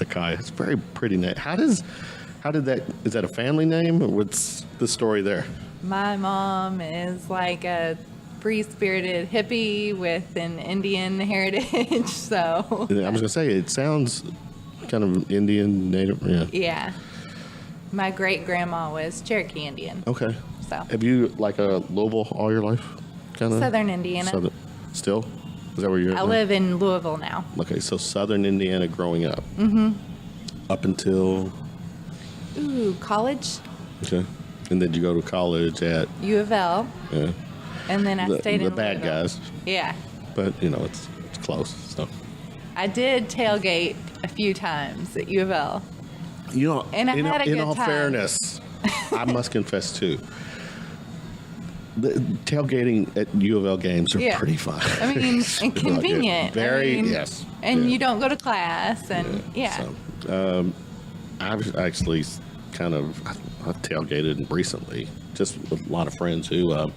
Sakya. It's a very pretty name. Is that a family name? Or what's the story there? My mom is like a free-spirited hippie with an Indian heritage, so. I was going to say, it sounds kind of Indian, native, yeah. Yeah. My great-grandma was Cherokee Indian. Okay. So. Have you, like, a Louisville all your life? Kind of? Southern Indiana. Still? Is that where you're at? I live in Louisville now. Okay, so Southern Indiana growing up. Mm-hmm. Up until? College. Okay. And then you go to college at? U of L. Yeah. And then I stayed in the bad Louisville. guys. Yeah. But, it's close, so. I did tailgate a few times at U of L. And I had a good in all time. fairness, I must confess too. The tailgating at U of L games are pretty fun. I mean, and convenient. Yes. And you don't go to class, and So, I've actually I've tailgated recently, just with a lot of friends who are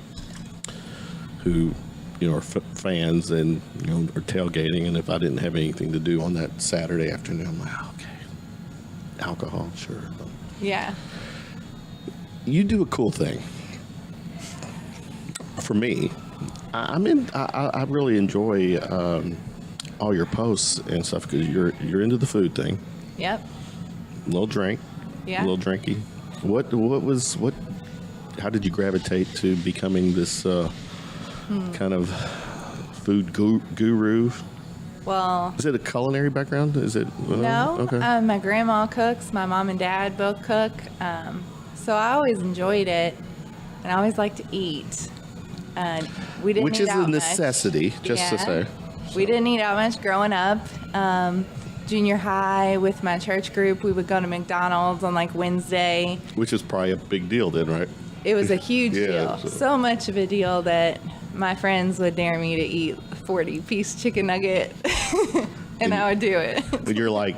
fans and are tailgating. And if I didn't have anything to do on that Saturday afternoon, I'm like, okay, alcohol, sure. Yeah. You do a cool thing. For me, I really enjoy all your posts and stuff because you're into the food thing. Yep. A little drink. Yeah. A little drinky. How did you gravitate to becoming this kind of food guru? Well, is it a culinary background? Is it? No. Okay. My grandma cooks. My mom and dad both cook. So I always enjoyed it, and I always liked to eat. We didn't Which eat is out a necessity, much. just to say. We didn't eat out much growing up. Junior high with my church group, we would go to McDonald's on like Wednesday. Which is probably a big deal then, right? It was a huge deal. So much of a deal that my friends would dare me to eat a 40-piece chicken nugget, and I would do it. But you're like,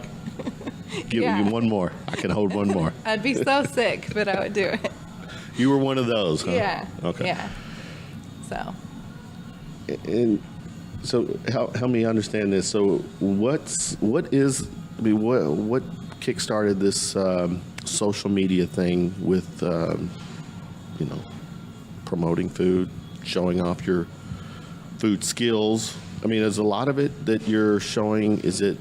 give me one more. I can hold one more. I'd be so sick, but I would do it. You were one of those, huh? Yeah. Okay. Yeah. So. And so help me understand this. So what kickstarted this social media thing with promoting food, showing off your food skills? I mean, is a lot of it that you're showing, is it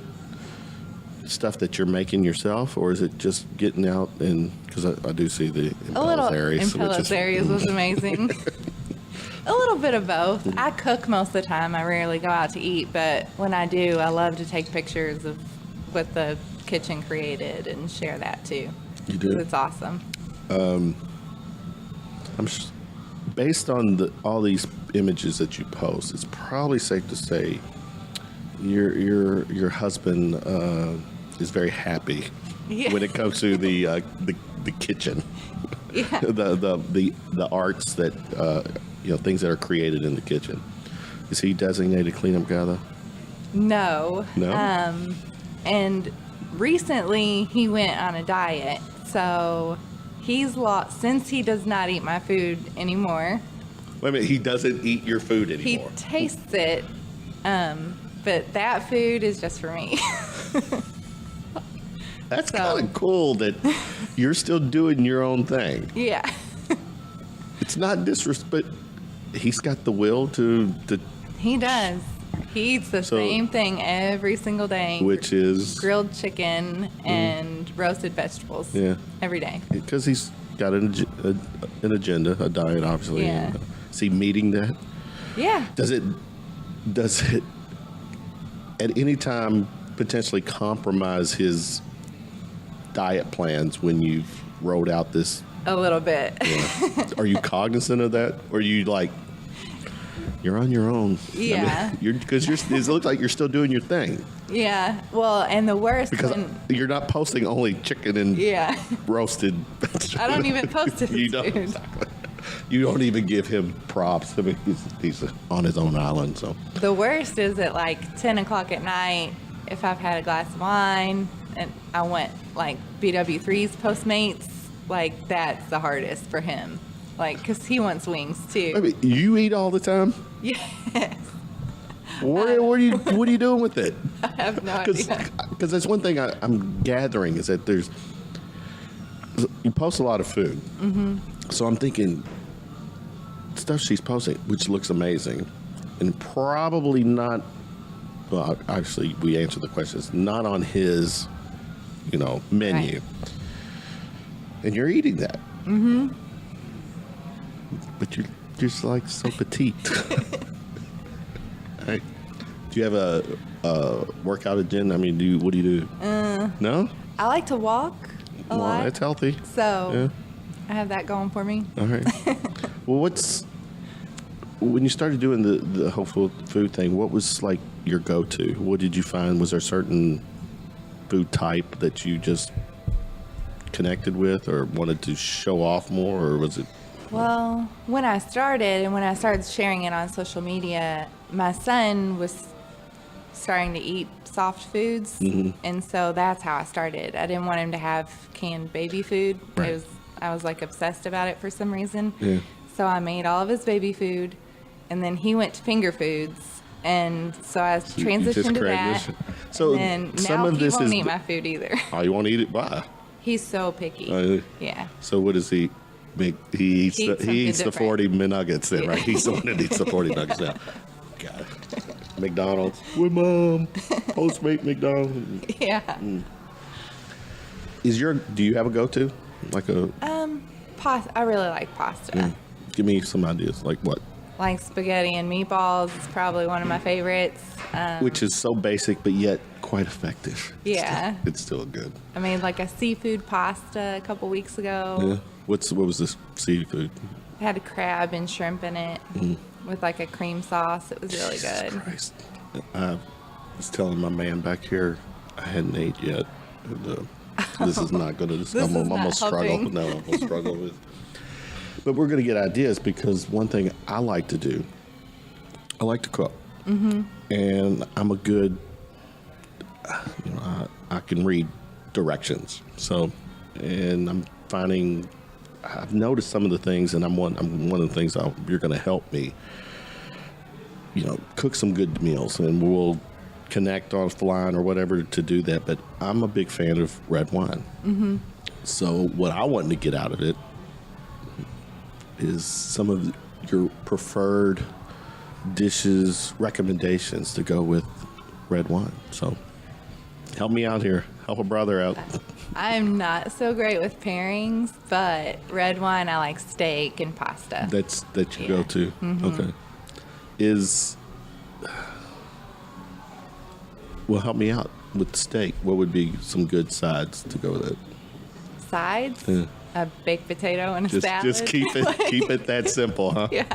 stuff that you're making yourself, or is it just getting out and, because I do see the Impel's Aries. Impel's Aries was amazing. A little bit of both. I cook most of the time. I rarely go out to eat, but when I do, I love to take pictures of what the kitchen created and share that too. You do? It's awesome. Based on all these images that you post, it's probably safe to say your husband is very happy when it comes to the kitchen. Yeah. the arts that things that are created in the kitchen. Is he designated cleanup guy though? No. And recently he went on a diet, so he's lost, since he does not eat my food anymore. Wait a minute, he doesn't eat your food anymore. He tastes it, but that food is just for me. That's kind of cool that you're still doing your own thing. Yeah. It's not disrespect. He's got the will to. He does. He eats the same thing every single day. Which is? Grilled chicken and roasted vegetables. Yeah. Every day. Because he's got an agenda, a diet, obviously. Yeah. Is he meeting that? Yeah. Does it at any time potentially compromise his diet plans when you've rolled out this? A little bit. Yeah. Are you cognizant of that? Or are you like, you're on your own? Yeah. I mean, because it looks like you're still doing your thing. Yeah. Well, and the worst because you're not posting only chicken and roasted vegetables. I don't even post it. You don't. Exactly. You don't even give him props. I mean, he's on his own island. So the worst is at like 10 o'clock at night, if I've had a glass of wine and I went like BW3's Postmates, like that's the hardest for him. Like, because he wants wings too. I mean, you eat all the time? Yes. What are you doing with it? I have no idea. Because that's one thing I'm gathering is that you post a lot of food. Mm-hmm. So I'm thinking stuff she's posting, which looks amazing, and probably not. Well, actually, we answered the question. It's not on his, menu, Right. and you're eating that. Mm-hmm. But you're just like so petite. Right. Do you have a workout agenda? I mean, what do you do? No? I like to walk a Well, lot. that's healthy. So Yeah. I have that going for me. All right. Well, when you started doing the whole food thing, what was like your go-to? What did you find? Was there a certain food type that you just connected with or wanted to show off more, or was it? Well, when I started sharing it on social media, my son was starting to eat soft foods, and so that's how I started. I didn't want him to have canned baby food. Right. I was like obsessed about it for some reason. Yeah. So I made all of his baby food, and then he went to finger foods, and so I You just transitioned to that. transitioned. So and some now of this he won't is eat my food either. Oh, you won't eat it? Why? He's so picky. Yeah. Yeah. So what does he make? He eats something the different. 40 nuggets then, Yeah. right? He's the one that eats the 40 nuggets now. God. McDonald's. With Mom. Postmate McDonald's. Yeah. Do you have a go-to? Like a I really like pasta. give me some ideas. Like what? Like spaghetti and meatballs is probably one of my favorites. Which is so basic but yet quite effective. Yeah. It's still good. I made like a seafood pasta a couple weeks ago. Yeah. What was this seafood? It had a crab and shrimp in it with like a cream sauce. It was really Jesus good. Christ. I was telling my man back here I hadn't ate yet. And, this is not going to. This I'm is going not to struggle. helping. No, I'm going to struggle with. But we're going to get ideas because one thing I like to do, I like to cook, and I'm a good. I can read directions. So, and I'm finding. I've noticed some of the things, and I'm one of the things you're going to help me. Cook some good meals, and we'll connect offline or whatever to do that. But I'm a big fan of red wine. Mm-hmm. So what I want to get out of it is some of your preferred dishes, recommendations to go with red wine. So help me out here. Help a brother out. I'm not so great with pairings, but red wine, I like steak and pasta. That you Yeah. go to. Okay. Well, help me out with steak. What would be some good sides to go with it? Sides? Yeah. A baked potato and a salad. Just keep it that simple, huh? Yeah.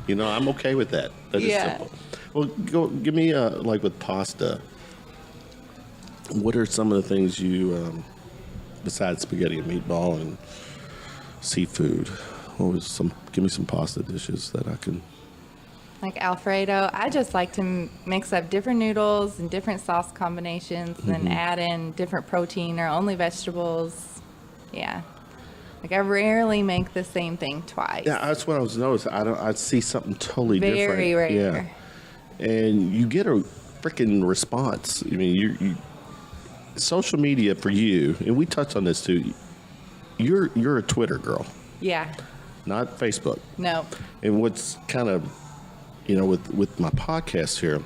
I'm okay with that. That is Yeah. simple. Well, give me like with pasta. What are some of the things you, besides spaghetti and meatball and seafood? Give me some pasta dishes that I can. Like Alfredo, I just like to mix up different noodles and different sauce combinations, and then add in different protein or only vegetables. Yeah. Like I rarely make the same thing twice. Yeah, that's what I was noticing. I see something totally different. Very rare. Yeah, and you get a freaking response. I mean, you social media for you, and we touched on this too. You're a Twitter girl, Yeah. not Facebook. No. And what's kind of, with my podcast here,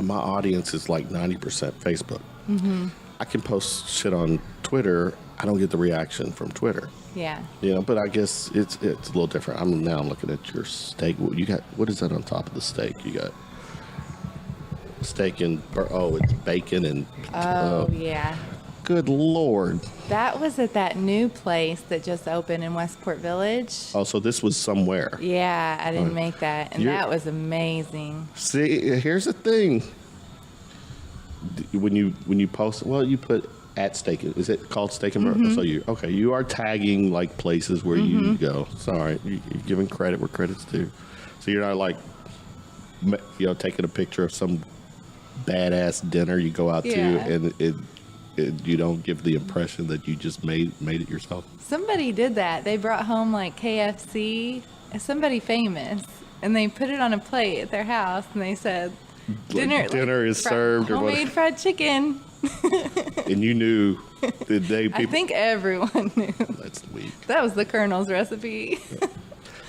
my audience is like 90% Facebook. Mm-hmm. I can post shit on Twitter. I don't get the reaction from Twitter. Yeah. But I guess it's a little different. I'm looking at your steak. You got, what is that on top of the steak? You got steak and it's bacon and. Oh, yeah. Good Lord. That was at that new place that just opened in Westport Village. Oh, so this was somewhere. Yeah, I didn't make that, and that was amazing. See, here's the thing. When you post, you put at steak. Is it called Steak and Burger? So you are tagging like places where you go. Sorry, you're giving credit where credit's due. So you're not like, taking a picture of some badass dinner you go out to, and you don't give the impression that you just made it yourself. Somebody did that. They brought home like KFC. Somebody famous. and they put it on a plate at their house, and they said, "Dinner is served," or homemade fried chicken. And you knew the day people. I think everyone knew. That's sweet. That was the Colonel's recipe.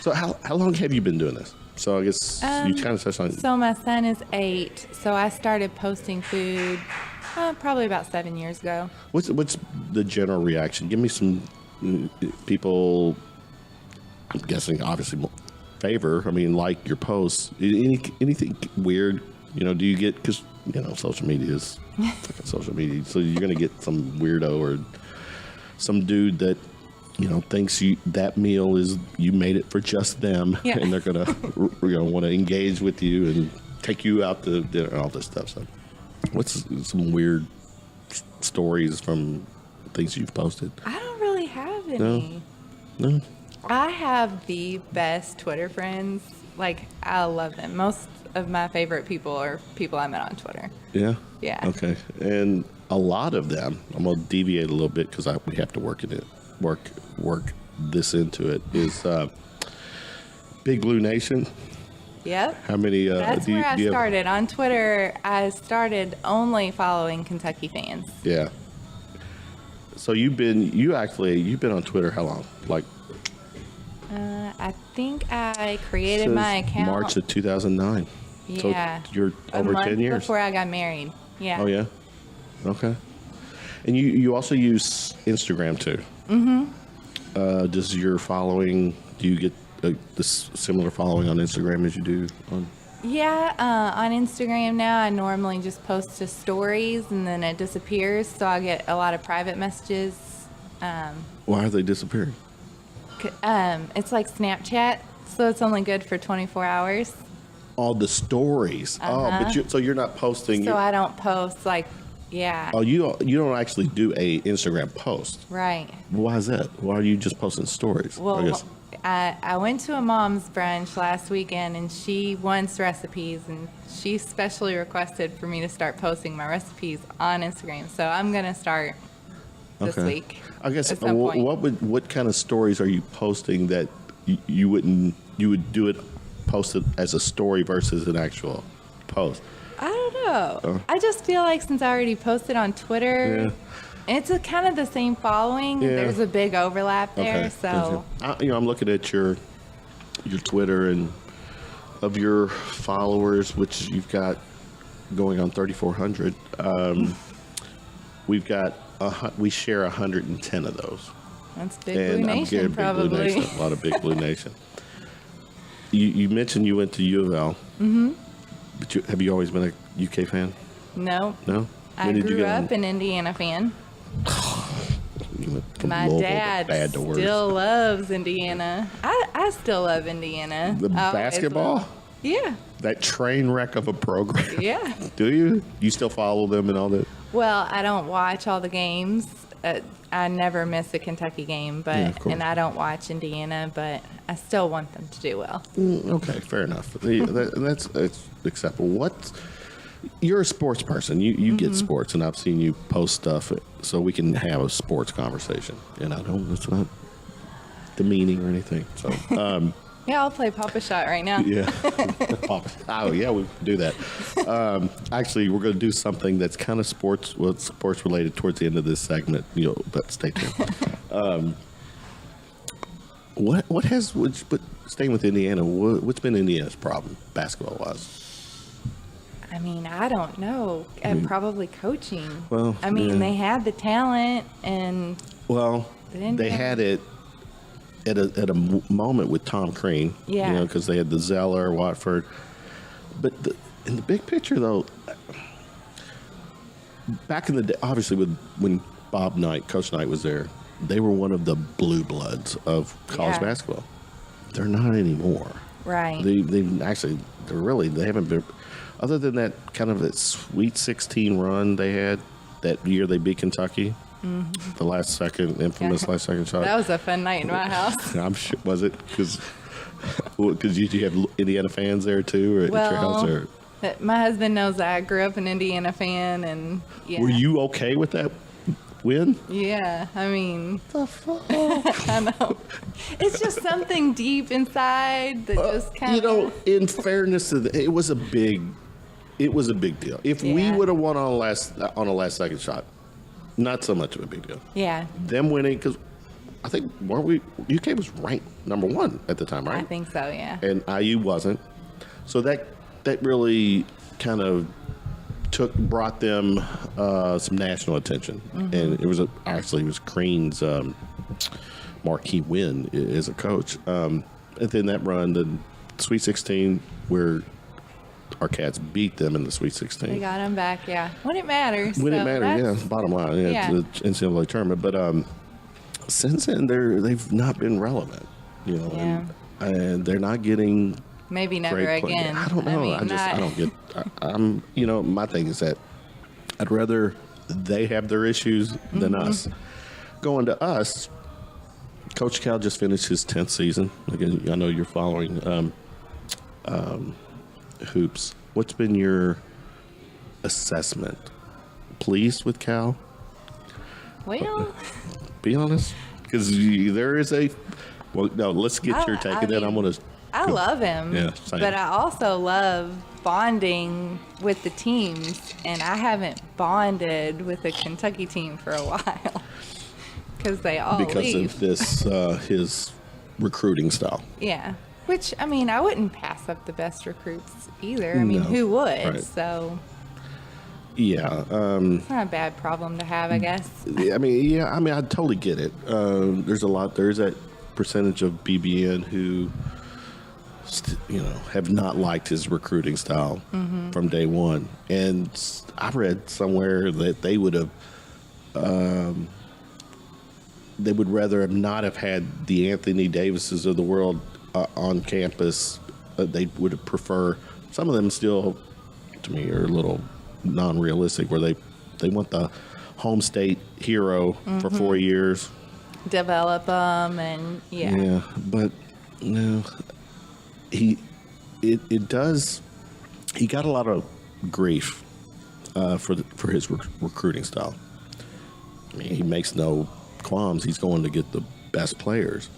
So how long have you been doing this? So I guess you kind of touched on. So my son is 8, so I started posting food probably about 7 years ago. What's the general reaction? Give me some people. I'm guessing obviously favor. I mean, like your posts. Anything weird? Do you get, because social media is fucking social media, so you're gonna get some weirdo or some dude that thinks that meal is you made it for just them, yeah. And they're gonna want to engage with you and take you out to dinner and all this stuff. So, what's some weird stories from things you've posted? I don't really have any. No. I have the best Twitter friends. Like, I love them. Most of my favorite people are people I met on Twitter. Yeah. Yeah. Okay. And a lot of them, I'm gonna deviate a little bit because we have to work this into it. Is Big Blue Nation. Yep. How many? That's where I started on Twitter. I started only following Kentucky fans. Yeah. So you've been on Twitter how long? Like. I think I created my account March of 2009. Yeah. So you're over a month 10 years. before I got married. Yeah. Oh yeah. Okay. And you also use Instagram too. Mm-hmm. Does your following? Do you get this similar following on Instagram as you do on? Yeah, on Instagram now, I normally just post to stories and then it disappears. So I get a lot of private messages. Why are they disappearing? It's like Snapchat, so it's only good for 24 hours. All the stories. Oh, but so you're not posting. So I don't post yeah. Oh, you don't actually do a Instagram post. Right. Why is that? Why are you just posting stories? Well, I went to a mom's brunch last weekend, and she wants recipes, and she specially requested for me to start posting my recipes on Instagram. So I'm gonna start this week. I guess at some point. what kind of stories are you posting that you would do it posted as a story versus an actual post? I don't know. I just feel like since I already posted on Twitter, it's kind of the same following. Yeah. There's a big overlap there. So I'm looking at your Twitter, and of your followers, which you've got going on 3,400. We share 110 of those. That's Big Blue Nation, probably. Blue Nation, a lot of Big Blue Nation. You mentioned you went to U of L. Mm-hmm. But have you always been a UK fan? No. No? I grew up an Indiana fan. My dad still loves Indiana. I still love Indiana. The basketball? Yeah. That train wreck of a program. Yeah. Do you? You still follow them and all that? Well, I don't watch all the games. I never miss a Kentucky game, and I don't watch Indiana, but I still want them to do well. Okay, fair enough. That's acceptable. You're a sports person. You get sports, and I've seen you post stuff, so we can have a sports conversation. And it's not demeaning or anything. So, yeah, I'll play Papa Shot right now. Yeah. Oh, yeah, we can do that. Actually, we're going to do something that's kind of sports related towards the end of this segment. But stay tuned. Staying with Indiana, what's been Indiana's problem basketball wise? I mean, I don't know. Probably coaching. Well, they had the talent, and they had it at a moment with Tom Crean. Yeah. Because they had the Zeller, Watford. But in the big picture, though, back in the day, obviously when Bob Knight, Coach Knight was there, they were one of the blue bloods of college basketball. They're not anymore. Right. They haven't been. Other than that kind of that Sweet 16 run they had that year they beat Kentucky, the last second shot. That was a fun night in my house. I'm sure. Was it? Because you have Indiana fans there too, or at your house? Or? My husband knows I grew up an Indiana fan, and Were you okay with that win? Yeah, I mean, The fuck? I know. It's just something deep inside that just kind of. In fairness to it was a big deal. If we Yeah. would have won on a last second shot, not so much of a big deal. Yeah, Them winning, because I think UK was ranked number 1 at the time, right? I think so, yeah. And IU wasn't. So that really kind of brought them some national attention, and it was Crean's marquee win as a coach. And then that run, the Sweet 16, where our Cats beat them in the Sweet 16. They got him back, yeah. When it matters. When it so mattered, yeah. Bottom line, Yeah. it's the NCAA tournament. But since then, they've not been relevant, Yeah. and they're not getting Maybe never great play. again. I don't know. mean, I don't get. I'm. My thing is that I'd rather they have their issues than us. Going to us, Coach Cal just finished his 10th season. Again, I know you're following hoops. What's been your assessment? Pleased with Cal? Well, Be honest, because there is a. Well, no. Let's get your take, and then I'm gonna. I love him. Yeah, same. But I also love bonding with the teams, and I haven't bonded with the Kentucky team for a while because they all leave. Of this his recruiting style. Yeah. Which, I mean, I wouldn't pass up the best recruits either. I mean, No. who would? Right. So Yeah. it's not a bad problem to have, I guess. I mean, I totally get it. There's that percentage of BBN who, have not liked his recruiting style from day one. And I read somewhere that they would rather have not have had the Anthony Davises of the world on campus. They would prefer, some of them still, to me, are a little non-realistic, where they want the home state hero for 4 years. Develop them, and Yeah, but no, he got a lot of grief for his recruiting style. I mean, he makes no qualms. He's going to get the best players.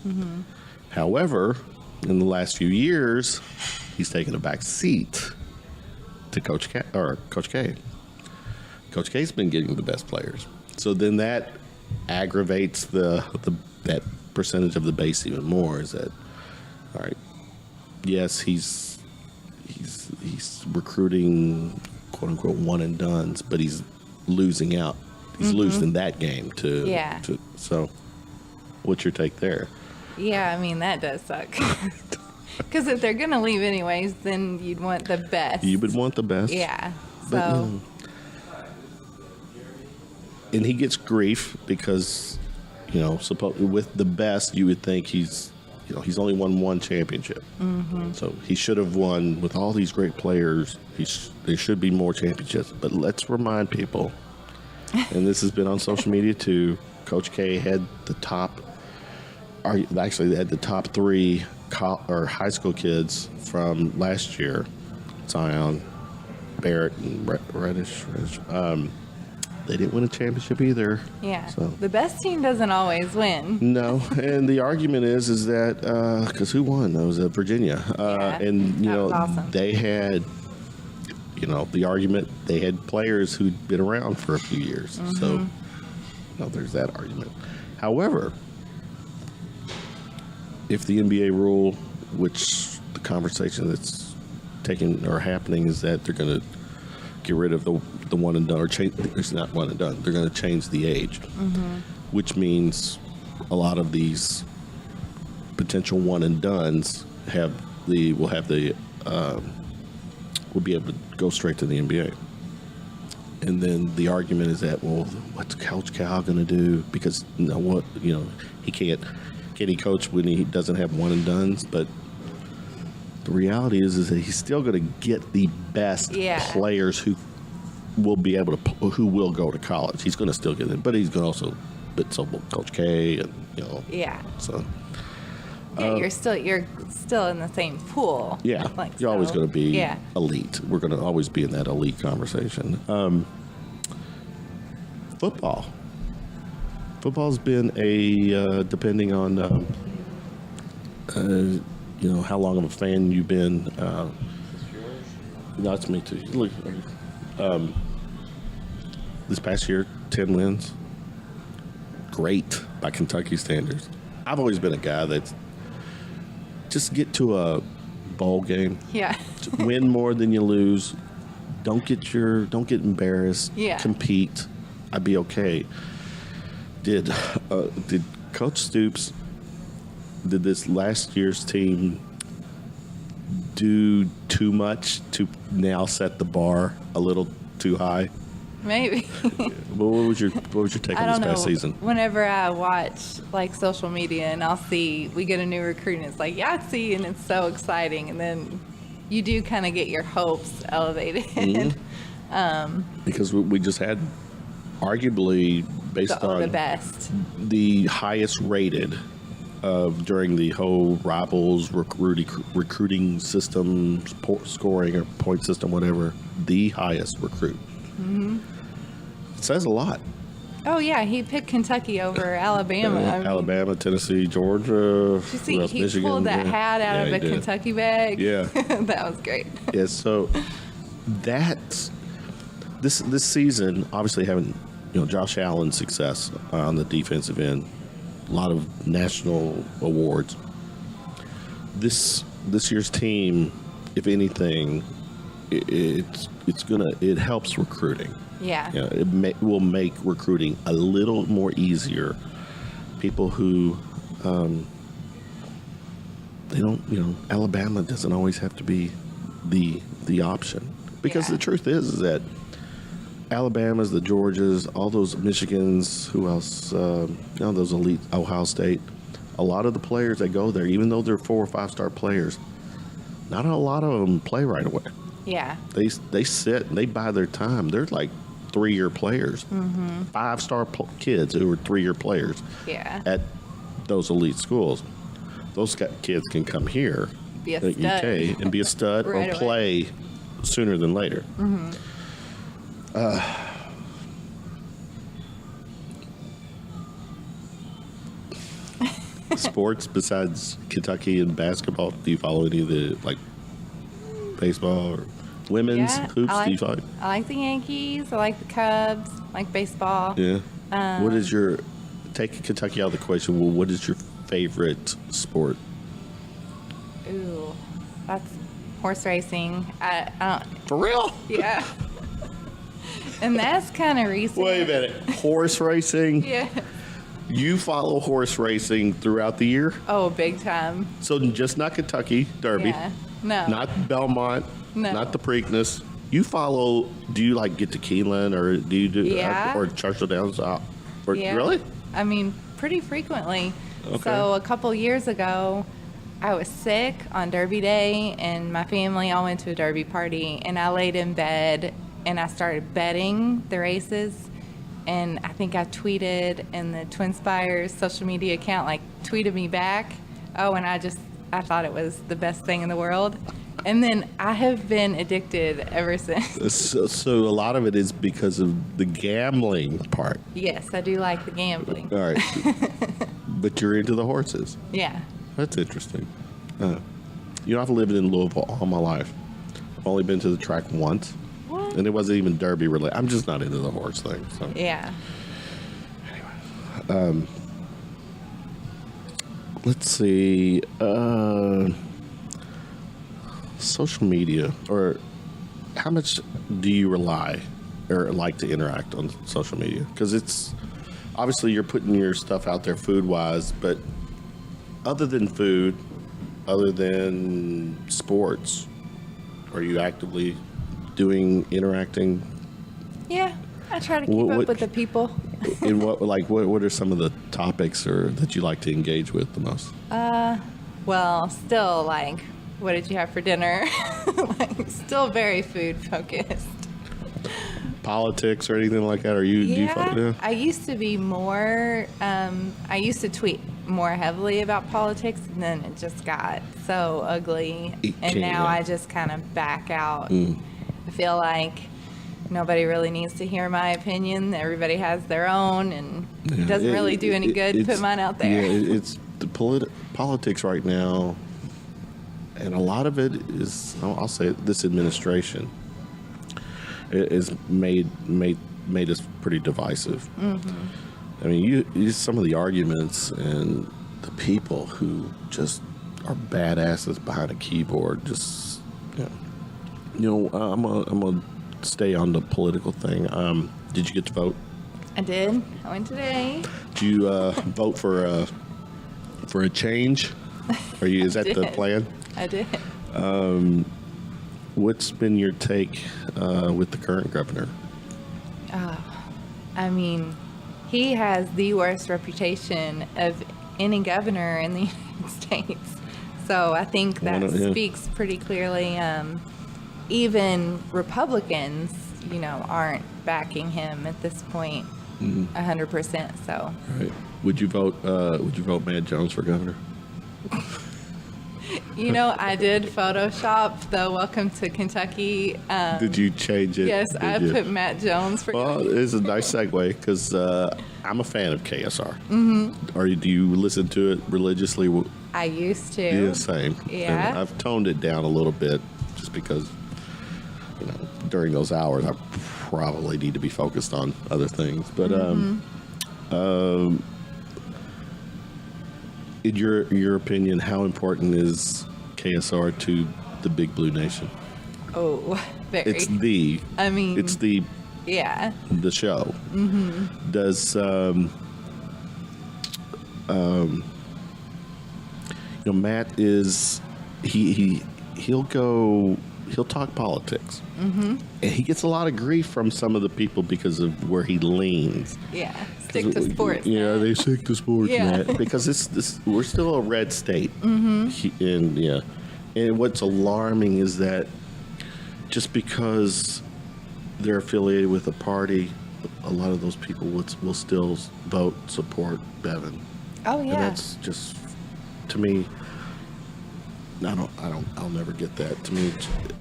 However, in the last few years, he's taken a back seat to Coach K. Coach K's been getting the best players. So then that aggravates that percentage of the base even more. Is that all right? Yes, he's recruiting quote unquote one and dones, but he's losing out. He's losing that game to. Yeah. So, what's your take there? Yeah, I mean, that does suck. Because if they're going to leave anyways, then you'd want the best. You would want the best. Yeah. But, So, and he gets grief because, with the best, you would think he's only won one championship. So he should have won with all these great players. There should be more championships. But let's remind people, and this has been on social media too, Coach K had the top, actually they had the top 3 high school kids from last year, Zion, Barrett, and Reddish. They didn't win a championship either. yeah. So. The best team doesn't always win. No, and the argument is that because who won? That was Virginia, Yeah, and that was awesome. they had, the argument they had players who'd been around for a few years. So, there's that argument. However, if the NBA rule, which the conversation that's taking or happening is that they're going to get rid of the one and done, or change. It's not one and done. They're going to change the age, which means a lot of these potential one and dones will be able to go straight to the NBA. And then the argument is that, well, what's Coach Cal going to do? Because he can't. Can he coach when he doesn't have one and dones? But the reality is that he's still going to get the best players who will be able to, who will go to college. He's going to still get it, but he's going to also, but so will Coach K, and Yeah. So You're still in the same pool. yeah, Like, you're always so, going to be yeah. elite. We're going to always be in that elite conversation. Football. Football's been depending on, how long of a fan you've been. No, it's me too. Look, this past year, 10 wins. Great by Kentucky standards. I've always been a guy that's just get to a bowl game. Yeah. Win more than you lose. Don't get embarrassed. Yeah. Compete. I'd be okay. Did Coach Stoops, did this last year's team do too much to now set the bar a little too high? Maybe. What was your take I on this don't know. past season? Whenever I watch like social media and I'll see we get a new recruit and it's like Yahtzee and it's so exciting, and then you do kind of get your hopes elevated. Mm-hmm. Because we just had arguably based on the best, the highest rated during the whole Rivals recruiting system, scoring or point system, whatever, the highest recruit. Mm-hmm. It says a lot. Oh yeah, he picked Kentucky over Alabama. Alabama, Tennessee, Georgia. Did you see he Michigan, pulled that hat out of a Kentucky bag? Yeah, that was great. Yeah, so that's this season. Obviously, having Josh Allen's success on the defensive end, a lot of national awards. This year's team, if anything, it helps recruiting. Yeah. It will make recruiting a little more easier. People who they don't, Alabama doesn't always have to be the option, because the truth is that Alabamas, the Georgias, all those Michigans, who else? Those elite, Ohio State. A lot of the players that go there, even though they're 4 or 5 star players, not a lot of them play right away. Yeah. They sit and they buy their time. They're like 3-year players, 5-star kids who are 3-year players. Yeah. At those elite schools, those kids can come here be a at stud. UK and be a stud Right or away. play sooner than later. Mm-hmm. Sports besides Kentucky and basketball, do you follow any of the baseball or women's hoops? I Do you follow? I like the Yankees. I like the Cubs. I like baseball. Yeah. What is your take Kentucky out of the equation? Well, what is your favorite sport? Ooh, that's horse racing. I don't. For real? Yeah. And that's kind of recent. Wait a minute. Horse racing? Yeah. You follow horse racing throughout the year? Oh, big time. So just not Kentucky Derby, Yeah. No. not Belmont, No. not the Preakness. You follow? Do you get to Keeneland, or do you do or Churchill Downs? Or, Yeah. Really? I mean, pretty frequently. Okay. So a couple years ago, I was sick on Derby Day, and my family all went to a Derby party, and I laid in bed, and I started betting the races. And I think I tweeted, and the Twin Spires social media account tweeted me back. Oh, and I thought it was the best thing in the world. And then I have been addicted ever since. So a lot of it is because of the gambling part. Yes, I do like the gambling. All right. But you're into the horses. Yeah. That's interesting. I've lived in Louisville all my life. I've only been to the track once. What? And it wasn't even Derby related. I'm just not into the horse thing. So. Yeah. Anyway. Let's see. Social media, or how much do you rely or like to interact on social media? Because it's obviously you're putting your stuff out there food-wise, but other than food, other than sports, are you actively interacting? Yeah. I try to keep up with the people. In what are some of the topics that you like to engage with the most? Well, still what did you have for dinner? Still very food focused. Politics or anything like that? I used to be more, I used to tweet more heavily about politics, and then it just got so ugly. And now I just kind of back out. I feel like nobody really needs to hear my opinion. Everybody has their own, and Yeah. it doesn't really do any good to it's- put mine out there. Yeah, it's the politics right now, and a lot of it is, I'll say it, this administration is made us pretty divisive. I mean, you some of the arguments and the people who just are badasses behind a keyboard. Just I'm gonna stay on the political thing. Did you get to vote? I did. I went today. Did you vote for a change? Is that the did. plan? I did. What's been your take with the current governor? I mean, he has the worst reputation of any governor in the United States. So I think that Yeah. speaks pretty clearly. Even Republicans, aren't backing him at this point 100%. So Right. Would you vote Matt Jones for governor? I did Photoshop the Welcome to Kentucky. Did you change it? Yes, Did I you? put Matt Jones for Well, it's a nice segue because I'm a fan of KSR. Mm-hmm. Do you listen to it religiously? I used to. Yeah, same. Yeah. And I've toned it down a little bit just because, during those hours I probably need to be focused on other things. But in your opinion, how important is KSR to the Big Blue Nation? Oh, very. It's the Yeah. the show. Mm-hmm. Does Matt is he'll talk politics, and he gets a lot of grief from some of the people because of where he leans. Yeah. Stick to sports. Yeah, man. they stick to sports, Yeah. Matt, because we're still a red state. And what's alarming is that just because they're affiliated with a party, a lot of those people will still support Bevan. Oh And yeah. that's just, to me, I'll never get that. To me,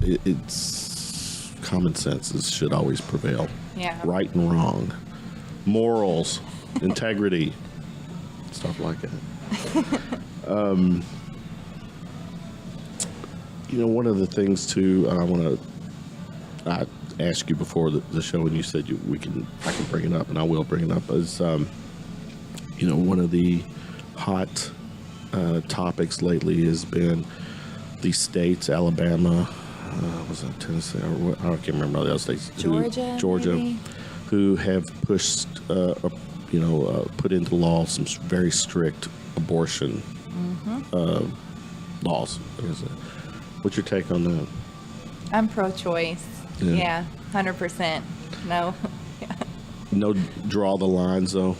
it's common sense should always prevail. Yeah. Right and wrong, morals, integrity, stuff like that. One of the things too, I asked you before the show, and you said I can bring it up, and I will bring it up, is one of the hot topics lately has been these states, Alabama, was that Tennessee? I can't remember the other states. Georgia, maybe? Who have pushed, put into law some very strict abortion laws. What's your take on that? I'm pro-choice. Yeah. Yeah, 100%. No. No, draw the lines though.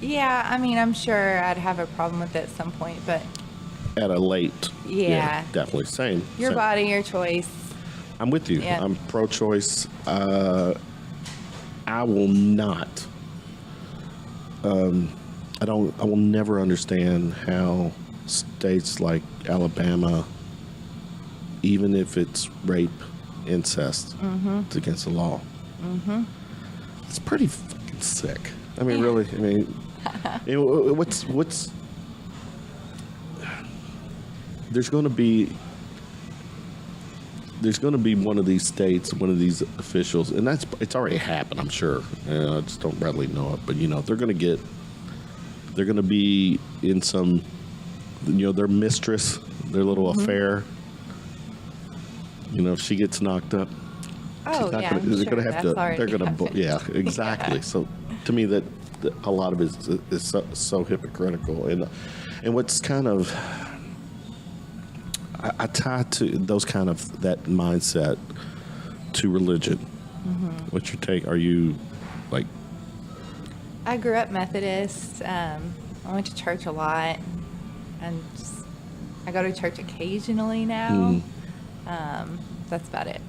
Yeah, I mean, I'm sure I'd have a problem with it at some point, but At a late. Yeah. Definitely. Same. your same. body, your choice. I'm with you. Yeah. I'm pro-choice. I will not. I will never understand how states like Alabama, even if it's rape, incest, it's against the law. Mm-hmm. It's pretty fucking sick. I mean, really. I mean, what's there's going to be one of these states, one of these officials, and it's already happened, I'm sure. I just don't readily know it, but they're going to be in some, their mistress, their little affair. If she gets knocked up, Oh, yeah. they're going to have to. That's They're going already to. Yeah, exactly. Yeah. So, to me, that a lot of it is so hypocritical, and what's kind of I tie to those kind of that mindset to religion. What's your take? Are you like? I grew up Methodist. I went to church a lot, and I go to church occasionally now. That's about it.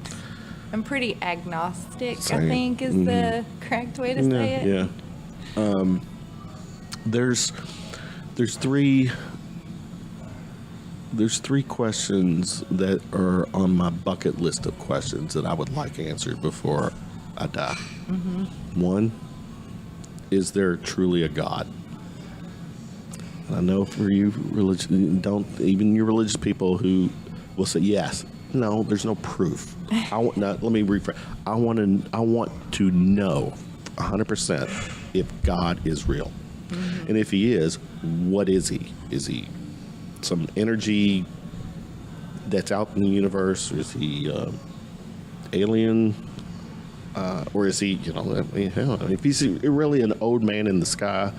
I'm pretty agnostic, Same. I think, is the correct way to say it. Yeah. There's three there's 3 questions that are on my bucket list of questions that I would like answered before I die. One, is there truly a God? I know for you even your religious people who will say yes. No, there's no proof. Let me rephrase. I want to know 100% if God is real. And if he is, what is he? Is he some energy that's out in the universe? Or is he alien? Or is he, if he's really an old man in the sky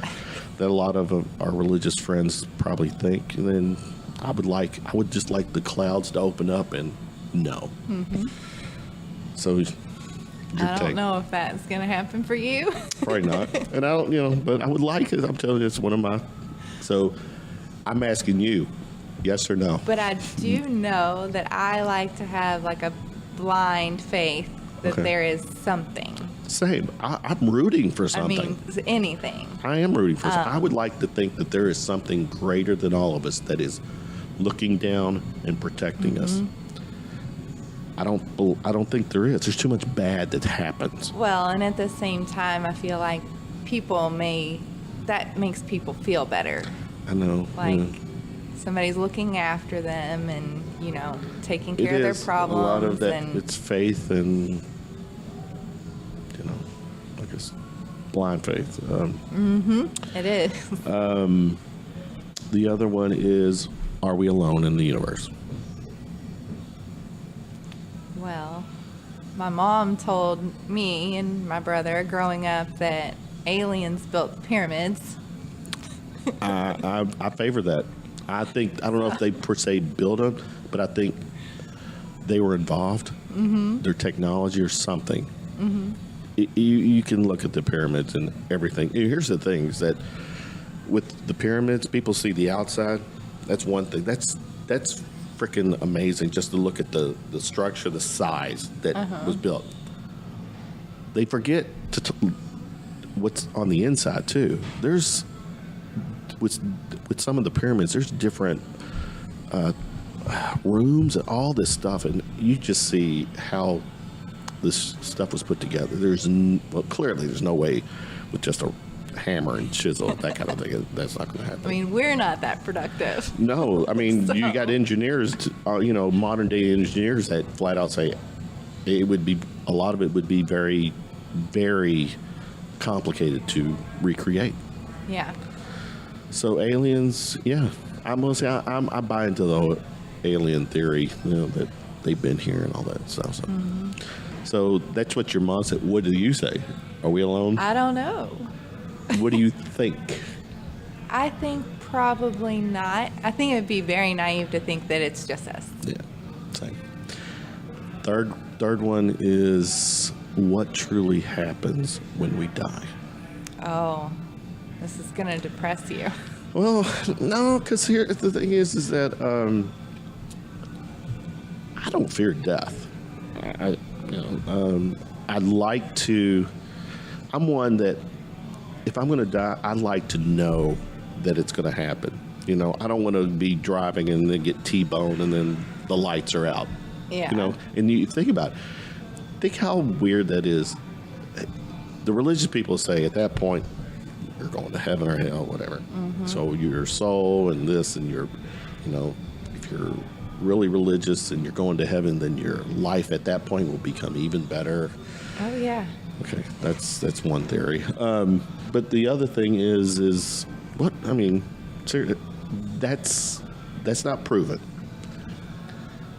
that a lot of our religious friends probably think, and then I would just like the clouds to open up and know. So I don't know if that's going to happen for you. Probably not. And I don't, but I would like it. I'm telling you, it's one of my. So I'm asking you, yes or no? But I do know that I like to have like a blind faith that there is something. Same. I'm rooting for something. I mean, anything. I am rooting for something. I would like to think that there is something greater than all of us that is looking down and protecting us. I don't think there is. There's too much bad that happens. Well, and at the same time, I feel like that makes people feel better. I know. Like somebody's looking after them and, taking care of their problems. A lot of that, it's faith and, I guess, blind faith. It is. The other one is, are we alone in the universe? Well, my mom told me and my brother growing up that aliens built the pyramids. I favor that. I don't know if they per se built them, but I think they were involved. Their technology or something. You can look at the pyramids and everything. Here's the thing: is that with the pyramids, people see the outside. That's one thing. That's freaking amazing just to look at the structure, the size that was built. They forget what's on the inside too. There's with some of the pyramids, there's different rooms and all this stuff, and you just see how this stuff was put together. Clearly there's no way with just a hammer and chisel, that kind of thing. That's not going to happen. I mean, we're not that productive. No, I mean, you got engineers, modern day engineers that flat out say a lot of it would be very, very complicated to recreate. Yeah. So aliens, yeah, I'm gonna say I buy into the alien theory, that they've been here and all that stuff. So that's what your mom said. What do you say? Are we alone? I don't know. What do you think? I think probably not. I think it would be very naive to think that it's just us. Yeah, same. Third one is, what truly happens when we die? Oh, this is going to depress you. Well, no, because here the thing is that I don't fear death. I'd like to. I'm one that if I'm going to die, I'd like to know that it's going to happen. I don't want to be driving and then get T-boned and then the lights are out. Yeah. And you think about it. Think how weird that is. The religious people say at that point, you're going to heaven or hell, whatever. So your soul and this and your, if you're really religious and you're going to heaven, then your life at that point will become even better. Oh, yeah. Okay, that's one theory. But the other thing is what? I mean, seriously, that's not proven.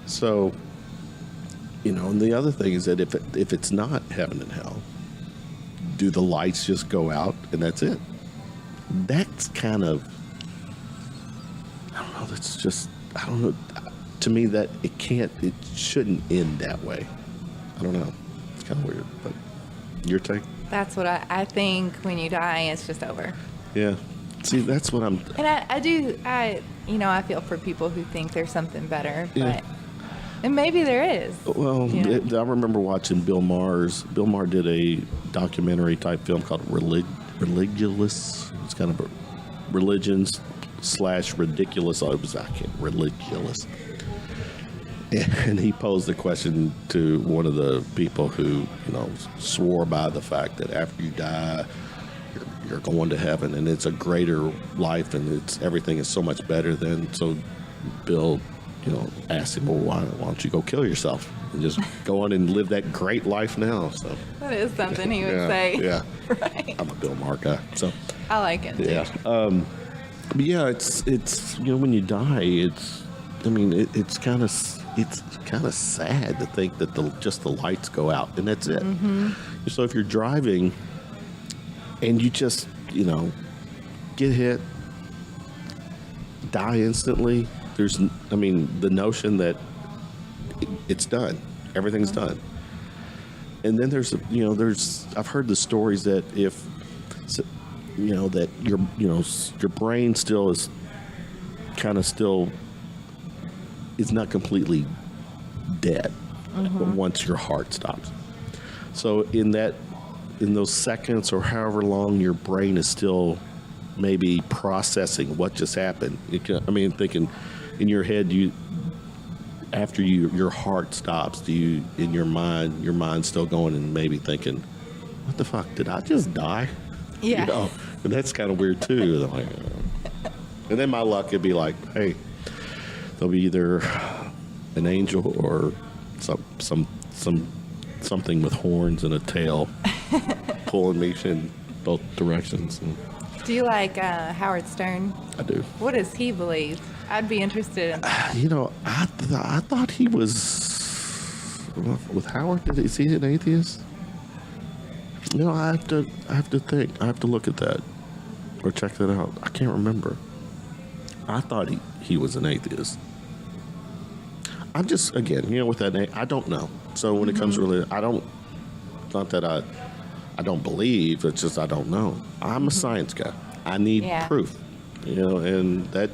So, and the other thing is that if it's not heaven and hell, do the lights just go out and that's it? That's kind of, I don't know. That's just, I don't know. To me, that it shouldn't end that way. I don't know. It's kind of weird, but your take? That's what I think. When you die, it's just over. Yeah. See, that's what I'm. And I feel for people who think there's something better, but and maybe there is. Well, I remember watching Bill Maher's. Bill Maher did a documentary type film called Religulous. It's kind of religions / ridiculous. I can't ridiculous. And he posed the question to one of the people who, swore by the fact that after you die, you're going to heaven, and it's a greater life, and everything is so much better than. So Bill, asked him, well, why don't you go kill yourself and just go on and live that great life now? So that is something he would yeah, say. Yeah, Right. I'm a Bill Maher guy, so I like it. yeah. But yeah, it's when you die, it's kind of sad to think that just the lights go out and that's it. Mm-hmm. So if you're driving and you just get hit, die instantly, the notion that it's done, everything's done. And then I've heard the stories that if that your brain still is it's not completely dead once your heart stops. So in those seconds or however long your brain is still maybe processing what just happened. Thinking in your head, after your heart stops, do you, in your mind's still going and maybe thinking, what the fuck, did I just die? Yeah. And that's kind of weird too. And then my luck would be like, hey, there'll be either an angel or something with horns and a tail pulling me in both directions. And do you like Howard Stern? I do. What does he believe? I'd be interested in that. I thought he was with Howard. Is he an atheist? I have to think. I have to look at that or check that out. I can't remember. I thought he was an atheist. I'm just, again, with that, I don't know. So when it comes to religion, not that I don't believe, it's just I don't know. I'm a science guy. I need proof, and that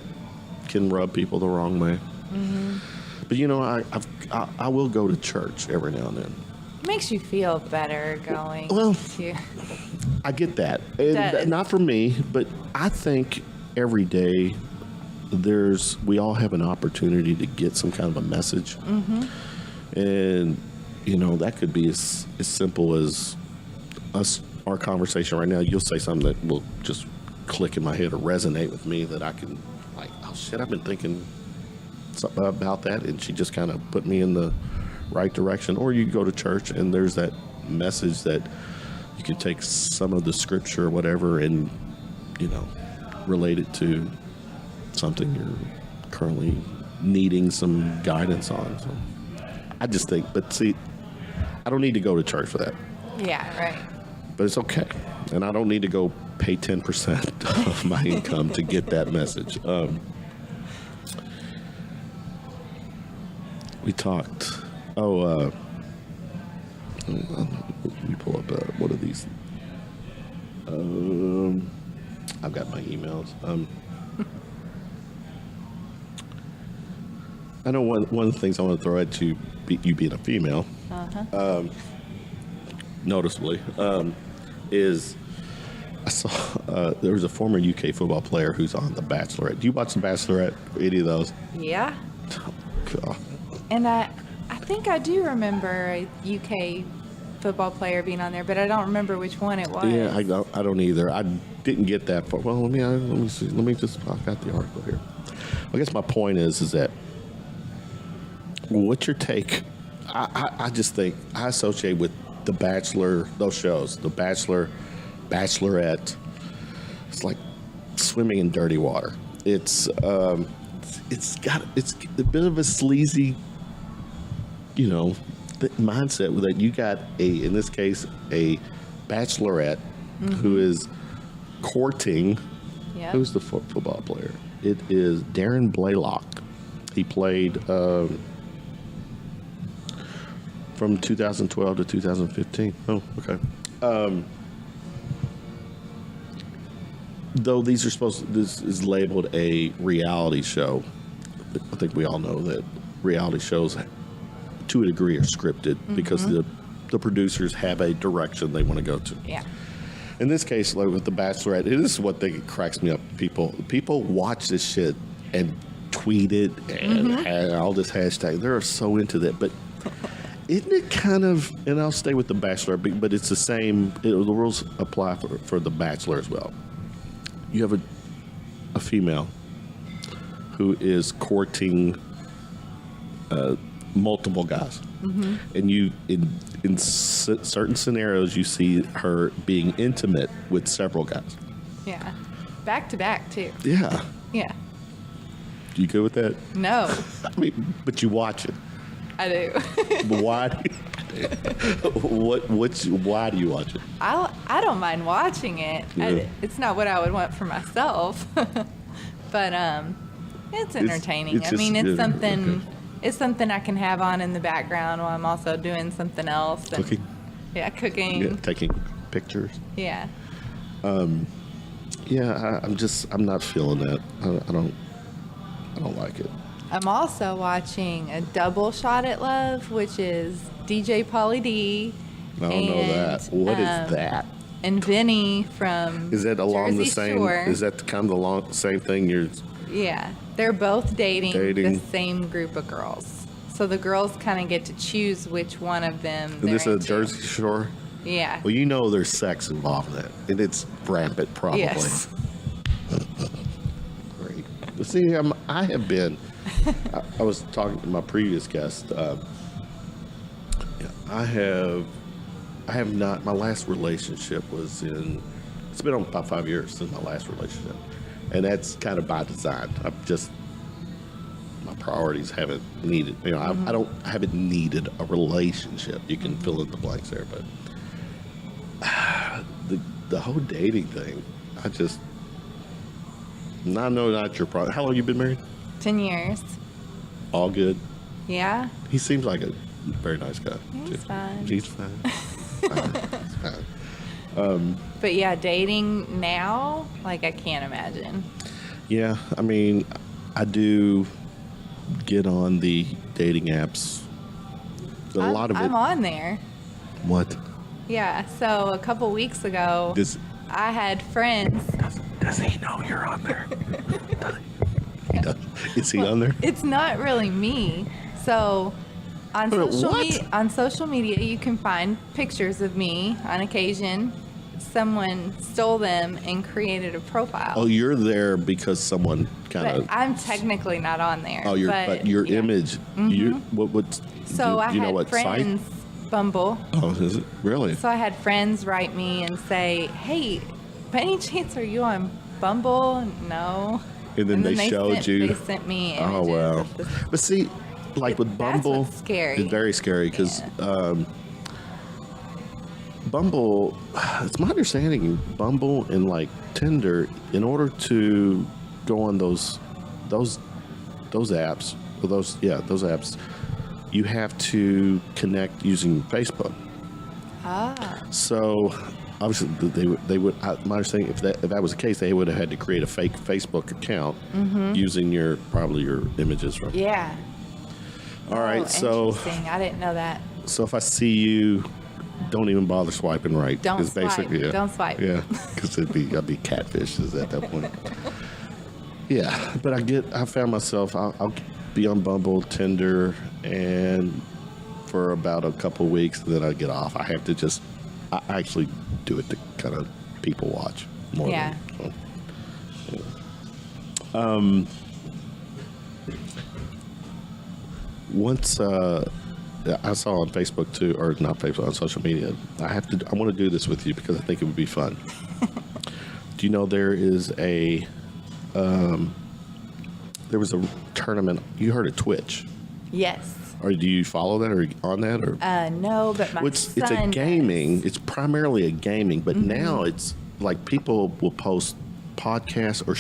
can rub people the wrong way. Mm-hmm. But I will go to church every now and then. It makes you feel better going. Well, I get that. And not for me, but I think every day we all have an opportunity to get some kind of a message. Mm-hmm. And, that could be as simple as our conversation right now. You'll say something that will just click in my head or resonate with me that I can, like, oh shit, I've been thinking something about that, and she just kind of put me in the right direction. Or you go to church and there's that message that you can take some of the scripture or whatever and, relate it to something you're currently needing some guidance on. So I just think, but see, I don't need to go to church for that. Yeah, right. But it's okay. And I don't need to go pay 10% of my income to get that message. We talked. Let me pull up one of these. I've got my emails. I know one of the things I want to throw at you, you being a female, noticeably, is I saw there was a former UK football player who's on The Bachelorette. Do you watch The Bachelorette? Any of those? Yeah. Oh, God. And I think I do remember a UK football player being on there, but I don't remember which one it was. Yeah, I don't either. I didn't get that far. Well, let me see. Let me just pop out the article here. I guess my point is that what's your take? I just think I associate with The Bachelor, those shows, The Bachelor, Bachelorette. It's like swimming in dirty water. It's a bit of a sleazy, mindset that you got in this case, a bachelorette who is courting. Yep. Who's the football player? It is Darren Blaylock. He played from 2012 to 2015. Oh, okay. Though this is labeled a reality show, I think we all know that reality shows, to a degree, are scripted because the producers have a direction they want to go to. Yeah. In this case, like with The Bachelorette, it is what they cracks me up. People watch this shit and tweet it and all this hashtag. They're so into that. But isn't it kind of, and I'll stay with The Bachelor, but it's the same, the rules apply for The Bachelor as well. You have a female who is courting multiple guys. And you, in certain scenarios, you see her being intimate with several guys. Yeah. Back to back, too. Yeah. Yeah. You good with that? No, I mean, but you watch it. I do. But why? Why do you watch it? I don't mind watching it. Yeah. It's not what I would want for myself. But it's entertaining. it's I mean, just- it's yeah, something. okay. It's something I can have on in the background while I'm also doing something else. And, Cooking? Yeah, cooking. Yeah, taking pictures. Yeah. Yeah, I'm not feeling that. I don't like it. I'm also watching a double shot at love, which is DJ Pauly D. I don't know that. What is that? And Vinny from Is that along the Jersey same? Shore. Is that kind of the same thing? Yeah, they're both dating Dating. the same group of girls. So the girls kind of get to choose which one of them. And they're this is into. Jersey Shore. Yeah. Well, you know there's sex involved in that, and it's rampant, probably. Yes. Great. But see, I have been. I was talking to my previous guest. I have not. My last relationship was in. It's been about 5 years since my last relationship, and that's kind of by design. My priorities haven't needed. I haven't needed a relationship. You can fill in the blanks there, but the whole dating thing, I know not your problem. How long you been married? 10 years. All good. Yeah. He seems like a very nice guy. He's too. fine. He's fine. He's fine. But yeah, dating now, like I can't imagine. Yeah, I mean, I do get on the dating apps. Lot of it. I'm on there. What? Yeah. So a couple weeks ago, I had friends. Does he know you're on there? He does. Is he on there? It's not really me. So on What? social media, you can find pictures of me on occasion. Someone stole them and created a profile. Oh, you're there because someone kind but of. I'm technically not on there. Oh, but your yeah. image. You what? So I you know had what friends, site? Bumble. Oh, is it really? So I had friends write me and say, "Hey, by any chance are you on Bumble?" No. And then they showed you. They sent me images. Oh wow! of this. But see, like with That's Bumble, what's scary. it's very scary because Bumble. It's my understanding Bumble and like Tinder, in order to go on those apps, or those apps, you have to connect using Facebook. Ah. So obviously they would. My understanding, if that was the case, they would have had to create a fake Facebook account using probably your images from. Yeah. All right, so Interesting. I didn't know that. so if I see you, don't even bother swiping right. Don't 'Cause swipe. basically, yeah. Don't swipe. Yeah, because I'd be catfishes at that point. Yeah, but I found myself. I'll be on Bumble, Tinder, and for about a couple of weeks, and then I get off. I have to I actually do it to kind of people watch more. Yeah. Than, so, yeah. Once I saw on Facebook too, or not Facebook, on social media. I want to do this with you because I think it would be fun. Do you know there is there was a tournament? You heard of Twitch? Yes. Or do you follow that or on that or? No, but my It's a son gaming. does. It's primarily a gaming, but now it's like people will post podcasts or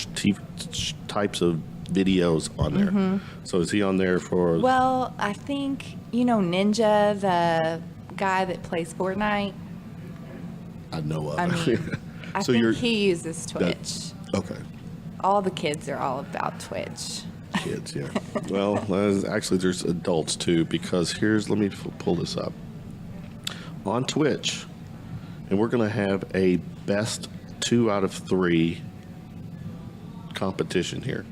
types of videos on there. So is he on there for? Well, I think Ninja, the guy that plays Fortnite. I know of. I mean, I So think he uses Twitch. Okay. All the kids are all about Twitch. Kids, yeah. Well, actually, there's adults too, because let me pull this up. On Twitch, and we're going to have a best 2 out of 3 competition here.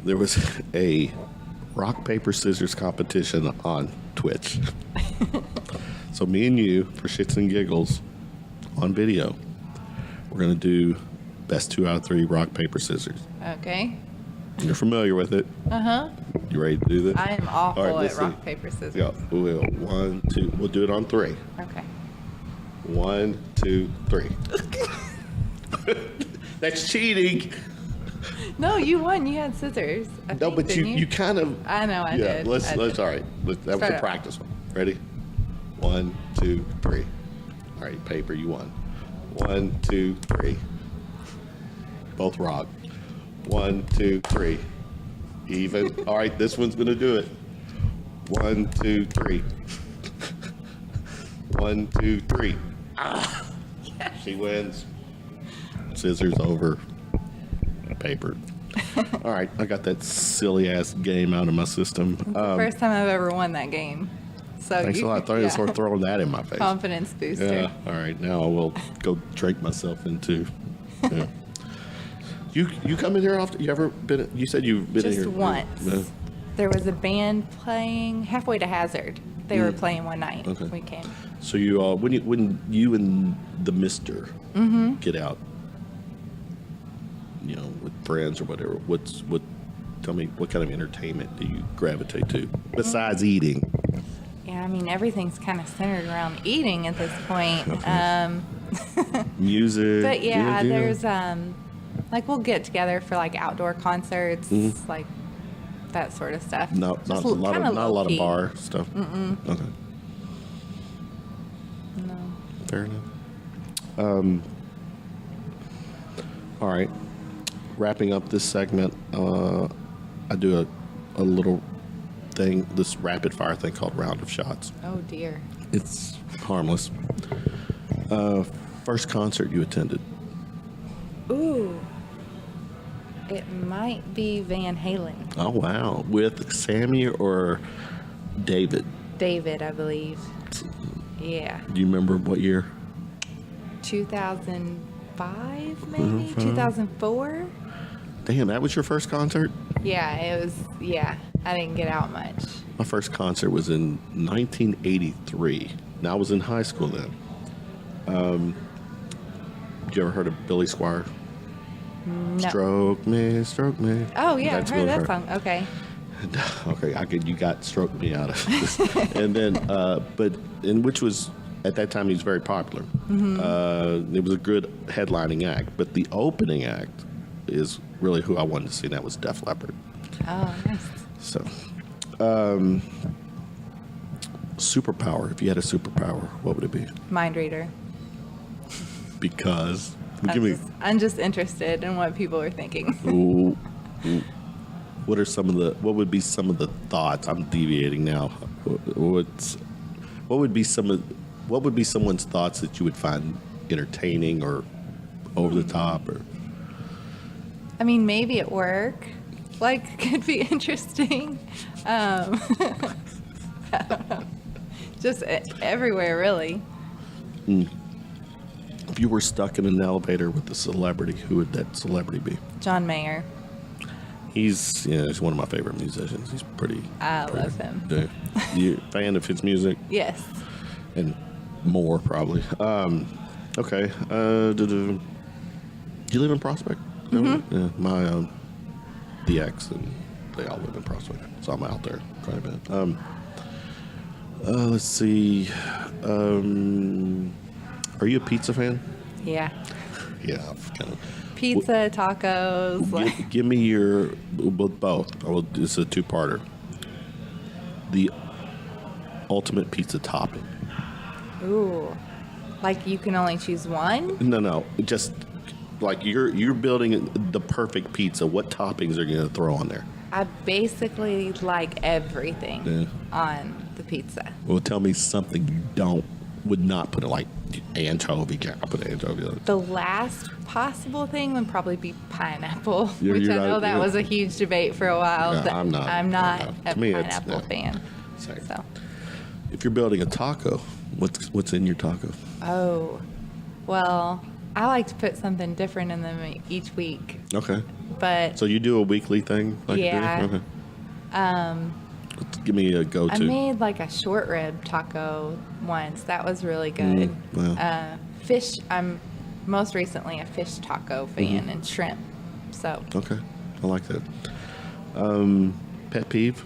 There was a rock, paper, scissors competition on Twitch. So me and you, for shits and giggles, on video, we're going to do best 2 out of 3 rock, paper, scissors. Okay. You're familiar with it. Uh-huh. You ready to do this? I am awful All right, at let's rock, see. paper, scissors. Yeah, we will. 1, 2. We'll do it on 3. Okay. 1, 2, 3. That's cheating. No, you won. You had scissors. I No, think, but didn't you kind of. I know I Yeah, did. let's I did. all right. That was Start a it. practice one. Ready? 1, 2, 3. All right, paper, you won. 1, 2, 3. Both rock. 1, 2, 3. Even. All right, this one's gonna do it. 1, 2, 3. 1, 2, 3. Ah! She wins. Scissors over paper. All right, I got that silly ass game out of my system. First time I've ever won that game. So Thanks a lot. Thanks for throwing that in my face. Confidence booster. Yeah. All right. Now I will go drink myself into. Yeah. You come in here often? You ever been? You said you've been in Just here once. Yeah. There was a band playing halfway to Hazard. They were playing one night. Okay. We came. So you when you and the Mister get out, you know, with friends or whatever. Tell me what kind of entertainment do you gravitate to besides eating? Yeah, I mean, everything's kind of centered around eating at this point. Music. But yeah, do you know? there's like we'll get together for like outdoor concerts, like that sort of stuff. Not Just a lot of kinda not a lot of low-key. bar stuff. Okay. No. Fair enough. All right. Wrapping up this segment, I do a little thing, this rapid fire thing called Round of Shots. Oh dear. It's harmless. First concert you attended? Ooh. It might be Van Halen. Oh, wow. With Sammy or David? David, I believe. Yeah. Do you remember what year? 2005, maybe? 2004? Damn, that was your first concert? Yeah, it was, yeah. I didn't get out much. My first concert was in 1983. Now, I was in high school then. Did you ever heard of Billy Squire? No. Stroke me, stroke me. Oh, yeah, That's I've heard what that song. Okay. Okay, you got stroke me out of this. And then, which was, at that time, he was very popular. It was a good headlining act, but the opening act is really who I wanted to see, and that was Def Leppard. Oh, nice. So, superpower. If you had a superpower, what would it be? Mind reader. Because I'm just interested in what people are thinking. Ooh, what would be some of the thoughts? I'm deviating now. What would be someone's thoughts that you would find entertaining or over the top or? I mean, maybe at work, like, could be interesting. I don't know. Just everywhere, really. If you were stuck in an elevator with a celebrity, who would that celebrity be? John Mayer. He's one of my favorite musicians. He's pretty. I love him. Yeah. You fan of his music? Yes. And more probably. Okay. Do you live in Prospect? Yeah. My the ex and they all live in Prospect, so I'm out there quite a bit. Let's see. Are you a pizza fan? Yeah. Yeah, kind of. Pizza, tacos. Like, Give me your both. It's a two-parter. The ultimate pizza topping. ooh. Like you can only choose one? No. Just like you're building the perfect pizza. What toppings are you going to throw on there? I basically like everything Yeah. on the pizza. Well, tell me something you would not put it, like anchovy. I'll put anchovy on it. The last possible thing would probably be pineapple, You're which I not- know that you're- was a huge debate for a while. Yeah, but I'm not. I'm not To a me, it's- pineapple yeah. fan. Same. So If you're building a taco, what's in your taco? Oh, well, I like to put something different in them each week. Okay. But So you do a weekly thing? Like yeah. Okay. Give me a go-to. I made like a short rib taco once. That was really good. Wow. Fish. I'm most recently a fish taco fan and shrimp. So. Okay. I like that. Pet peeve?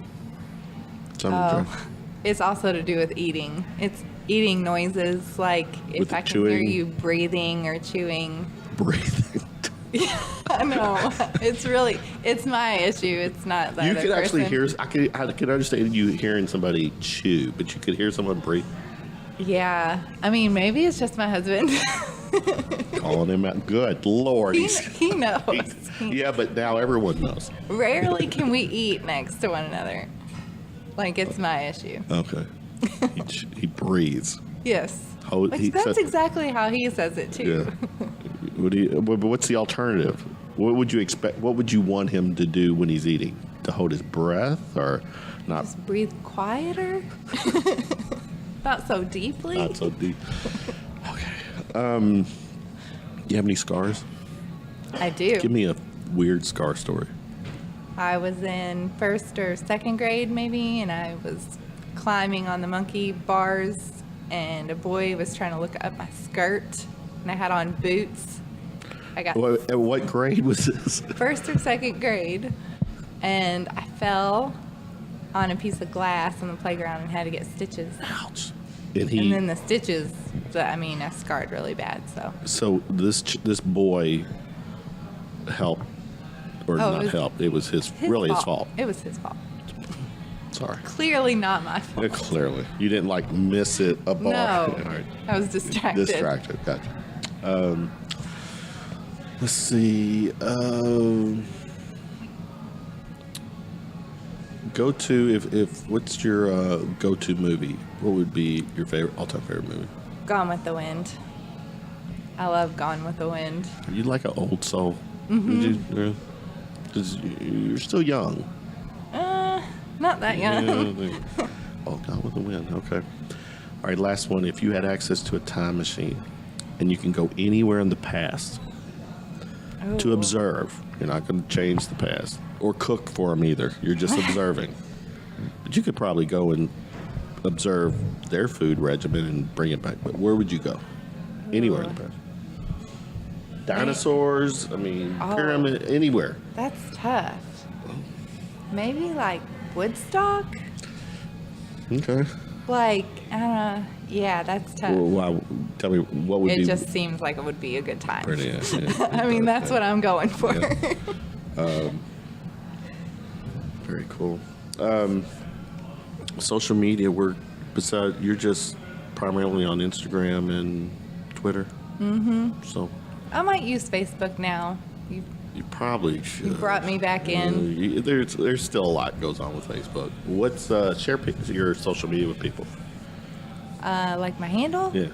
It's also to do with eating. It's eating noises, like if With I can chewing? hear you breathing or chewing. Breathing. No, it's my issue. It's not the You other could actually person. hear, I could understand you hearing somebody chew, but you could hear someone breathe. Yeah, I mean, maybe it's just my husband. Calling him out. Good Lord. he knows. Yeah, but now everyone knows. Rarely can we eat next to one another. Like, it's my issue. Okay. He breathes. Yes. He That's said- exactly how he says it, too. Yeah. What's the alternative? What would you expect? What would you want him to do when he's eating? To hold his breath or not? Just breathe quieter. Not so deeply. Not so deep. Okay. You have any scars? I do. Give me a weird scar story. I was in first or second grade, maybe, and I was climbing on the monkey bars, and a boy was trying to look up my skirt, and I had on boots. I got At what grade was this? first or second grade, and I fell on a piece of glass on the playground and had to get stitches. Ouch. And then the stitches, I scarred really bad, so. So this boy helped, or not helped. It was his fault. It was his fault. Sorry. Clearly not my fault. Clearly, you didn't like miss it above. No, All right. I was distracted. Gotcha. Let's see. What's your go-to movie? What would be your all-time favorite movie? Gone with the Wind. I love Gone with the Wind. Are you like an old soul? Mm-hmm. Because you're still young. Not that young. Oh, Gone with the Wind. Okay. All right, last one. If you had access to a time machine and you can go anywhere in the past to Ooh. observe, you're not going to change the past or cook for them either. You're just observing. But you could probably go and observe their food regimen and bring it back. But where would you go? Anywhere in the past. Dinosaurs, pyramid, anywhere. That's tough. Maybe like Woodstock? Okay. Like, I don't know. Yeah, that's tough. Well, wow. Tell me, what would It be just seems like it would be a good time. pretty? Yeah. That's what I'm going for. Yeah. Very cool. Social media, you're just primarily on Instagram and Twitter. Mm-hmm. So I might use Facebook now. you probably should. You brought me back in. There's still a lot goes on with Facebook. What's share your social media with people? Like my handle? Yeah.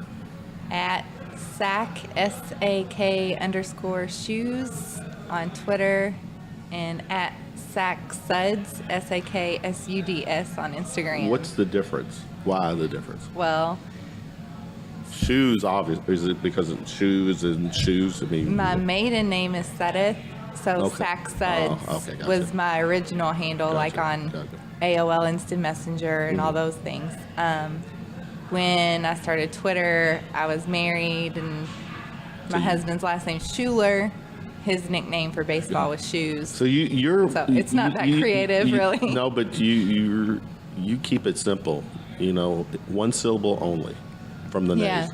At SAK_shoes on Twitter, and at SakSuds, SAKSUDS on Instagram. What's the difference? Why the difference? Well, Shoes, obviously. Is it because it's shoes and shoes? my maiden name is Sudeth, so Okay. SakSuds Oh, okay, gotcha. was my original handle, like on Gotcha. AOL Instant Messenger and all those things. When I started Twitter, I was married, and my husband's last name's Schuler. His nickname for baseball was Shoes. So you're. So it's not that creative, really. No, but you keep it simple. One syllable only from the Yeah.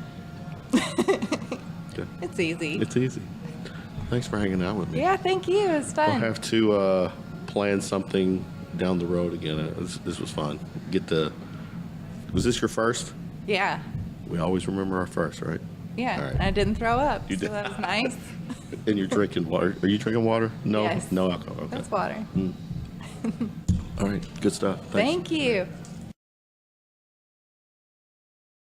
name. Okay. It's easy. It's easy. Thanks for hanging out with me. Yeah, thank you. It was fun. We'll have to plan something down the road again. This was fun. Was this your first? Yeah. We always remember our first, right? Yeah. All right. And I didn't throw up, You so did. that was nice. And you're drinking water. Are you drinking water? No. Yes. No alcohol. Okay. That's water. All right. Good stuff. Thanks. Thank you.